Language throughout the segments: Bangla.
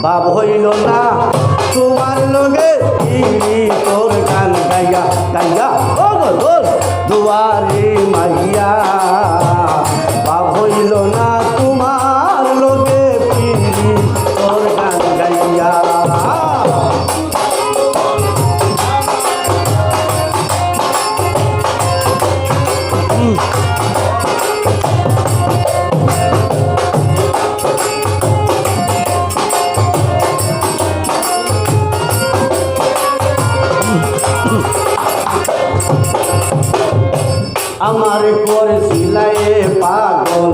বাপ হইল না তোমার লগে তোর গান গাইয়া গাইয়া ও গো দুয়ারে মাইয়া বাপ হইল না তোমার লগে তোর গান গাইয়া আমার করেছিলাই পাগল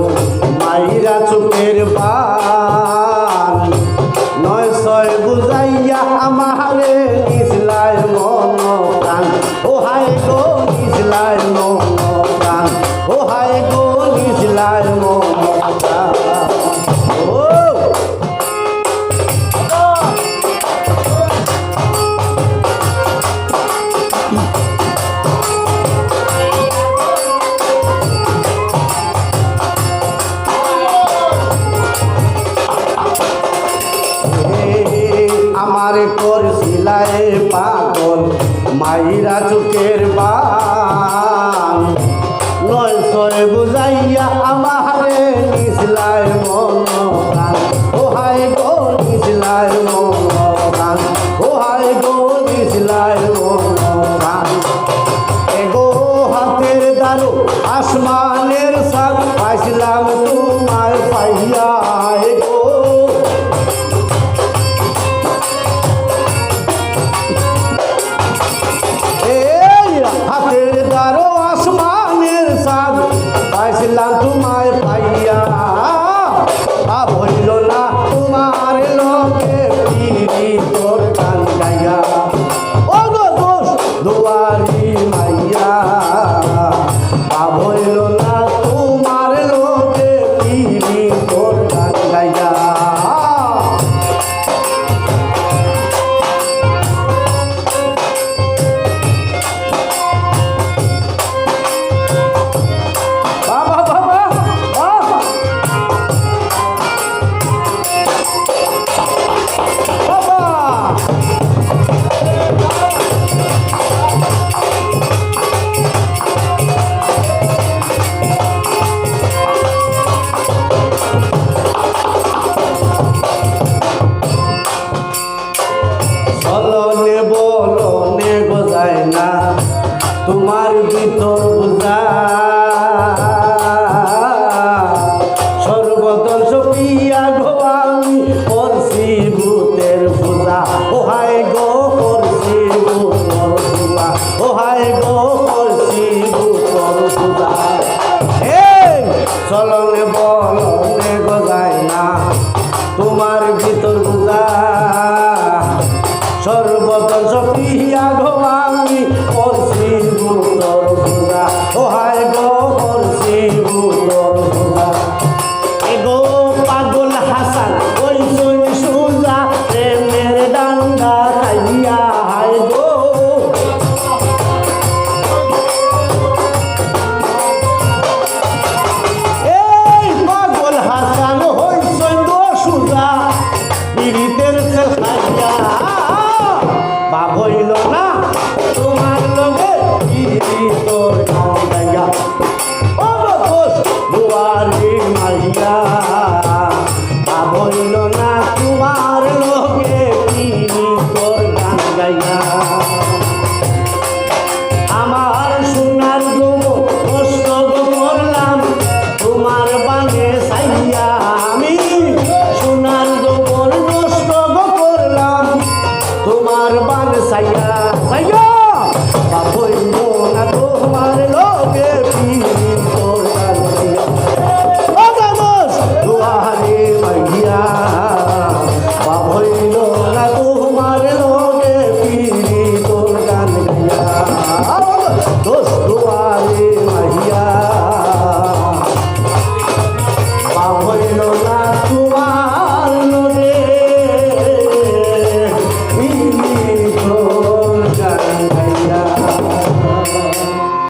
মাইরা চোখের বান নয় ছয় বুঝাইয়া আমারে নিসলাই মন প্রাণ ও হায় গো নিসলাই মন প্রাণ ও হায় গো নিসলাই মন প্রাণ ও আমারে করছিলাই পাগল মাইরা চোখের বান নয় ছয় বুঝাইয়া আমারে নিসলাই মন প্রাণ ও হায় গো নিসলাই মন প্রাণ ও হায় গো নিসলাই মন প্রাণ এগো হাতের দারু আসমানের সাথ পাইছিলাম তোমার পাইয়া গো হাতের দ্বারো আসমানের সাদ পাইছিলাম তোমায় পাইয়া বাপ হইল না তোমার লোকে পিড়ি তোর গান গাইয়া ও গো দোষ দুয়ারি মাইয়া বাপ হইল না তোমার লোকে পিড়ি তোর গান গাইয়া বলনে বোঝায় না তোমার ভিতর বুঝা সর্বদর্শ পিয়া গো আমি করছি ভূতের পূজা ও হায় গো করছি ভূতর পূজা ও হায় গো করছি ভূতর পূজা চলনে বলনে বোঝায় না তোমার ভিতর বুঝা সর্বদর্শ পিয়া গো আমি করছি ভূতর পূজা ও হায় গো করছি ভূতর পূজা এগো পাগল হাসান ওই সই সুজা প্রেমের ডান্ডা খাইয়া হায় গো এই পাগল হাসান ওই সই সুজা পীড়িতের